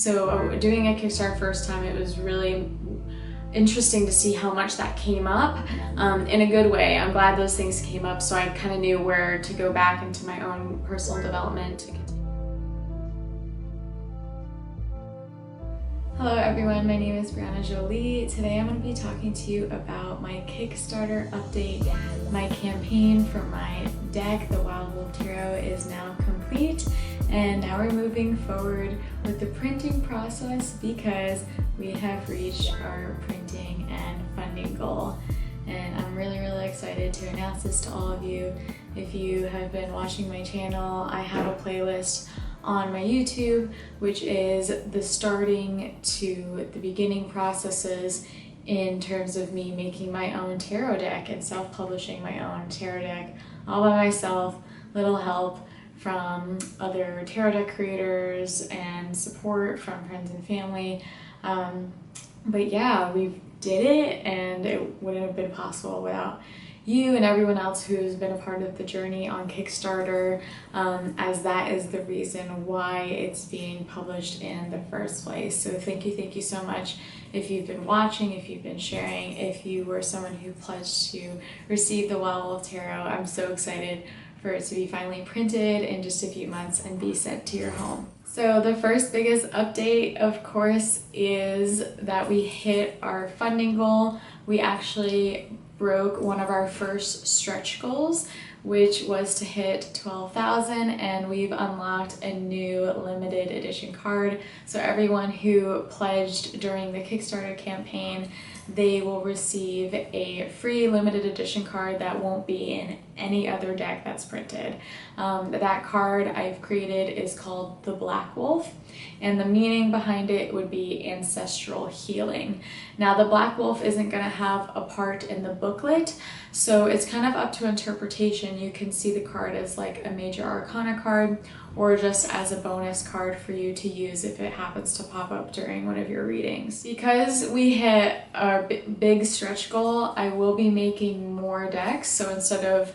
So doing a Kickstarter first time, it was really interesting to see how much that came up in a good way. I'm glad those things came up, so I kind of knew where to go back into my own personal development to continue. Hello everyone, my name is Brianna Jolie. Today I'm going to be talking to you about my Kickstarter update. My campaign for my deck, the Wild Wolf Tarot, is now complete, and now we're moving forward with the printing process because we have reached our printing and funding goal. And I'm really excited to announce this to all of you. If you have been watching my channel, I have a playlist on my YouTube, which is the starting to the beginning processes in terms of me making my own tarot deck and self-publishing my own tarot deck all by myself, little help from other tarot deck creators and support from friends and family. But yeah, we did it, and it wouldn't have been possible without you and everyone else who's been a part of the journey on Kickstarter, as that is the reason why it's being published in the first place. So thank you so much. If you've been watching, if you've been sharing, if you were someone who pledged to receive the Wild Wolf Tarot, I'm so excited for it to be finally printed in just a few months and be sent to your home. So the first biggest update, of course, is that we hit our funding goal. We actually broke one of our first stretch goals, which was to hit 12,000, and we've unlocked a new limited edition card. So everyone who pledged during the Kickstarter campaign, they will receive a free limited edition card that won't be in any other deck that's printed. That card I've created is called the Black Wolf, and the meaning behind it would be ancestral healing. Now, the Black Wolf isn't going to have a part in the booklet, so it's kind of up to interpretation. You can see the card as like a major arcana card, or just as a bonus card for you to use if it happens to pop up during one of your readings. Because we hit our big stretch goal, I will be making more decks. So instead of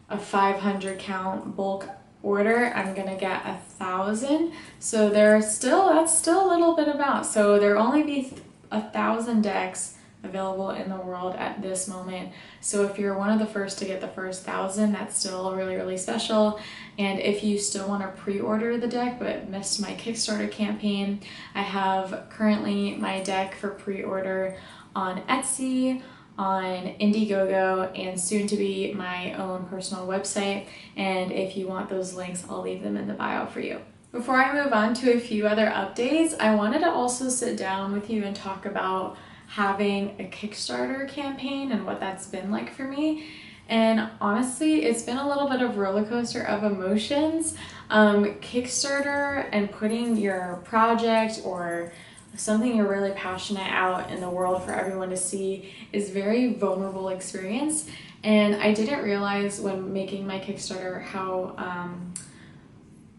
a 500 count bulk order, I'm gonna get 1,000. So that's still a little bit about. So there'll only be 1,000 decks available in the world at this moment. So if you're one of the first to get the first 1,000, that's still really special. And if you still want to pre-order the deck but missed my Kickstarter campaign, I have currently my deck for pre-order on Etsy, on Indiegogo, and soon to be my own personal website. And if you want those links, I'll leave them in the bio for you. Before I move on to a few other updates, I wanted to also sit down with you and talk about having a Kickstarter campaign and what that's been like for me. And honestly, it's been a little bit of a roller coaster of emotions. Kickstarter and putting your project or something you're really passionate out in the world for everyone to see is a very vulnerable experience. And I didn't realize when making my Kickstarter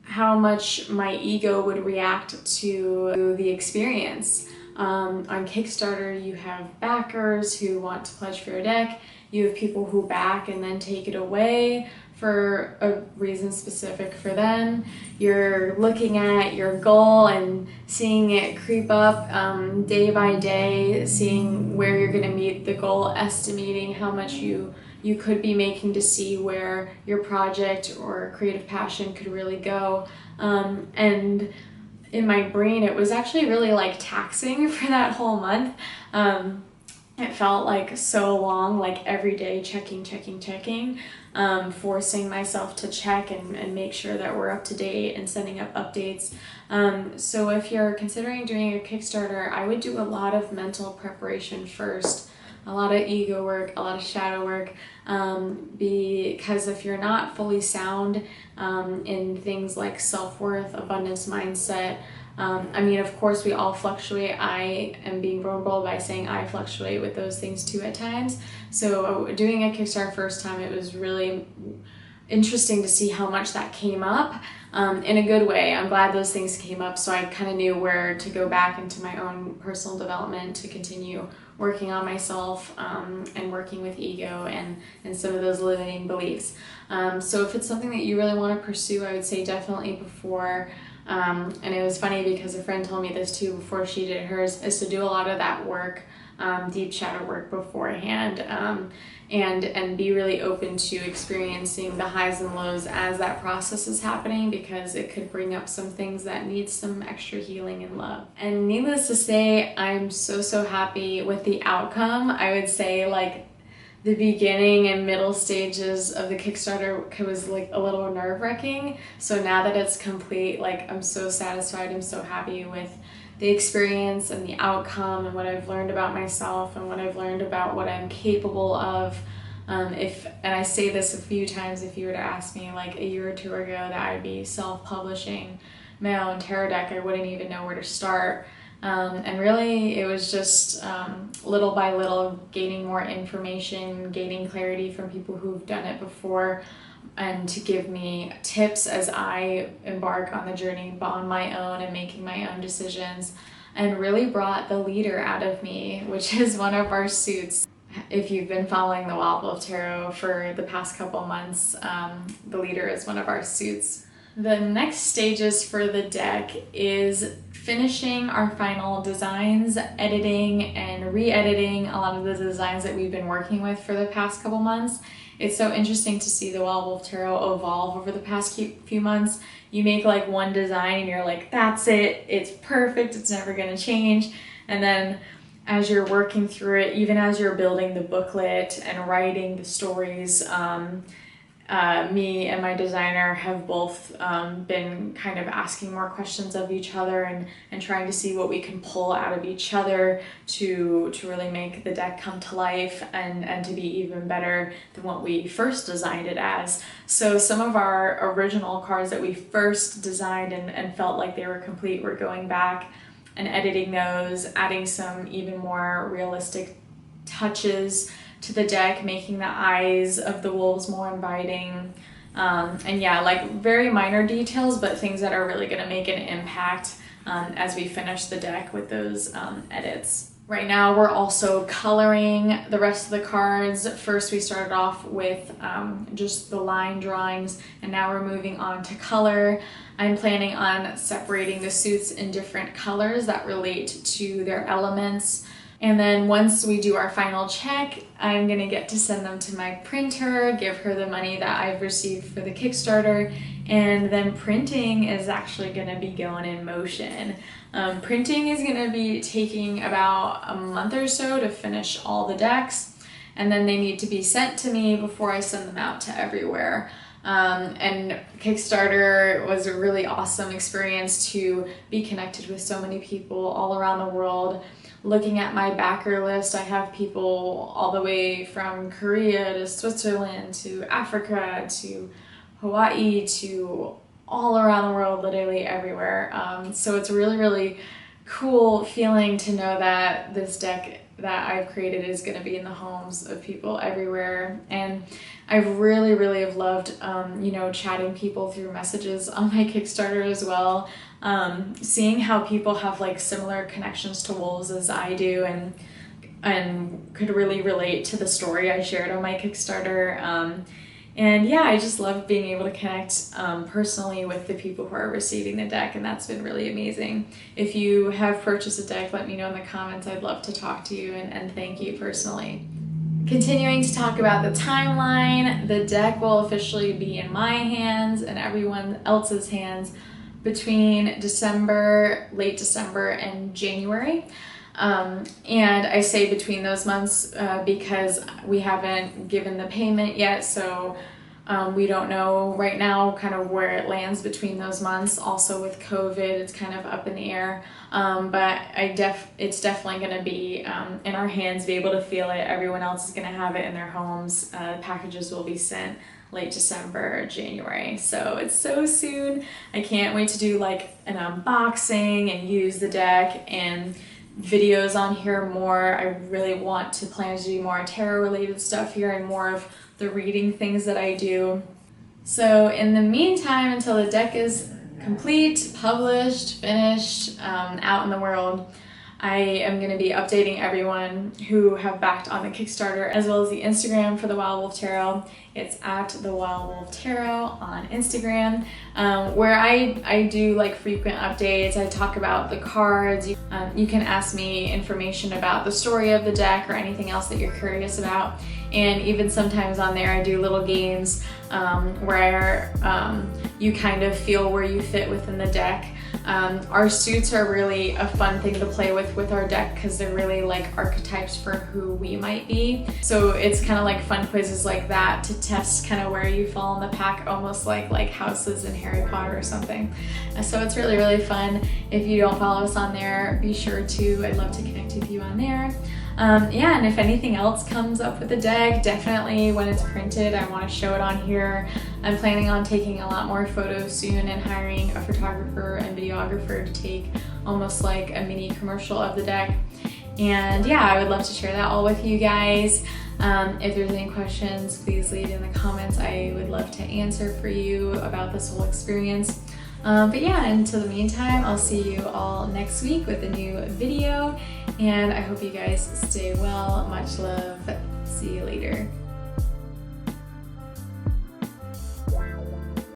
how much my ego would react to the experience. On Kickstarter, you have backers who want to pledge for your deck. You have people who back and then take it away for a reason specific for them. You're looking at your goal and seeing it creep up day by day, seeing where you're going to meet the goal, estimating how much you could be making to see where your project or creative passion could really go. And in my brain, it was actually really like taxing for that whole month. It felt like so long, like every day checking, forcing myself to check and make sure that we're up to date and sending up updates. So if you're considering doing a Kickstarter, I would do a lot of mental preparation first, a lot of ego work, a lot of shadow work, because if you're not fully sound in things like self-worth, abundance mindset, I mean, of course, we all fluctuate. I am being vulnerable by saying I fluctuate with those things too at times. So doing a Kickstarter first time, it was really interesting to see how much that came up in a good way. I'm glad those things came up, so I kind of knew where to go back into my own personal development to continue working on myself and working with ego and some of those limiting beliefs. So if it's something that you really want to pursue, I would say definitely before And it was funny because a friend told me this too before she did hers, is to do a lot of that work, deep shadow work beforehand, and be really open to experiencing the highs and lows as that process is happening, because it could bring up some things that need some extra healing and love. And needless to say, I'm so happy with the outcome. I would say like the beginning and middle stages of the Kickstarter was like a little nerve-wracking. So now that it's complete, like I'm so satisfied, I'm so happy with the experience and the outcome and what I've learned about myself and what I've learned about what I'm capable of. And I say this a few times, if you were to ask me like a year or two ago that I'd be self-publishing my own tarot deck, I wouldn't even know where to start. And really it was just little by little gaining more information, gaining clarity from people who've done it before, and to give me tips as I embark on the journey on my own and making my own decisions, and really brought the leader out of me, which is one of our suits. If you've been following the Wild Wolf Tarot for the past couple months, the leader is one of our suits. The next stages for the deck is finishing our final designs, editing and re-editing a lot of the designs that we've been working with for the past couple months. It's so interesting to see the Wild Wolf Tarot evolve over the past few months. You make like one design and you're like, that's it, it's perfect, it's never gonna change. And then as you're working through it, even as you're building the booklet and writing the stories, me and my designer have both been kind of asking more questions of each other and trying to see what we can pull out of each other to really make the deck come to life and to be even better than what we first designed it as. So some of our original cards that we first designed and felt like they were complete, we're going back and editing those, adding some even more realistic touches to the deck, making the eyes of the wolves more inviting. And yeah, like very minor details, but things that are really gonna make an impact as we finish the deck with those edits. Right now we're also coloring the rest of the cards. First we started off with just the line drawings, and now we're moving on to color. I'm planning on separating the suits in different colors that relate to their elements. And then once we do our final check, I'm gonna get to send them to my printer, give her the money that I've received for the Kickstarter, and then printing is actually gonna be going in motion. Printing is gonna be taking about a month or so to finish all the decks, and then they need to be sent to me before I send them out to everywhere. And Kickstarter was a really awesome experience to be connected with so many people all around the world. Looking at my backer list, I have people all the way from Korea to Switzerland to Africa to Hawaii to all around the world, literally everywhere. So it's really cool feeling to know that this deck that I've created is going to be in the homes of people everywhere. And I've really have loved, chatting people through messages on my Kickstarter as well. Seeing how people have like similar connections to wolves as I do and could really relate to the story I shared on my Kickstarter. And yeah, I just love being able to connect personally with the people who are receiving the deck, and that's been really amazing. If you have purchased a deck, let me know in the comments. I'd love to talk to you and thank you personally. Continuing to talk about the timeline, the deck will officially be in my hands and everyone else's hands between late December and January. And I say between those months because we haven't given the payment yet, so we don't know right now kind of where it lands between those months. Also with COVID, it's kind of up in the air, but it's definitely going to be in our hands, be able to feel it. Everyone else is going to have it in their homes. Packages will be sent late December, January. So it's so soon. I can't wait to do like an unboxing and use the deck and videos on here more. I really want to plan to do more tarot related stuff here and more of the reading things that I do. So in the meantime, until the deck is complete, published, finished, out in the world, I am going to be updating everyone who have backed on the Kickstarter, as well as the Instagram for the Wild Wolf Tarot. It's at the Wild Wolf Tarot on Instagram, where I do like frequent updates. I talk about the cards. You can ask me information about the story of the deck or anything else that you're curious about. And even sometimes on there I do little games where you kind of feel where you fit within the deck. Our suits are really a fun thing to play with our deck because they're really like archetypes for who we might be. So it's kind of like fun quizzes like that to test kind of where you fall in the pack, almost like houses in Harry Potter or something. So it's really, really fun. If you don't follow us on there, be sure to. I'd love to connect with you on there. Yeah, and if anything else comes up with the deck, definitely when it's printed, I want to show it on here. I'm planning on taking a lot more photos soon and hiring a photographer and videographer to take almost like a mini commercial of the deck. And yeah, I would love to share that all with you guys. If there's any questions, please leave it in the comments. I would love to answer for you about this whole experience. But yeah, until the meantime, I'll see you all next week with a new video, and I hope you guys stay well. Much love. See you later.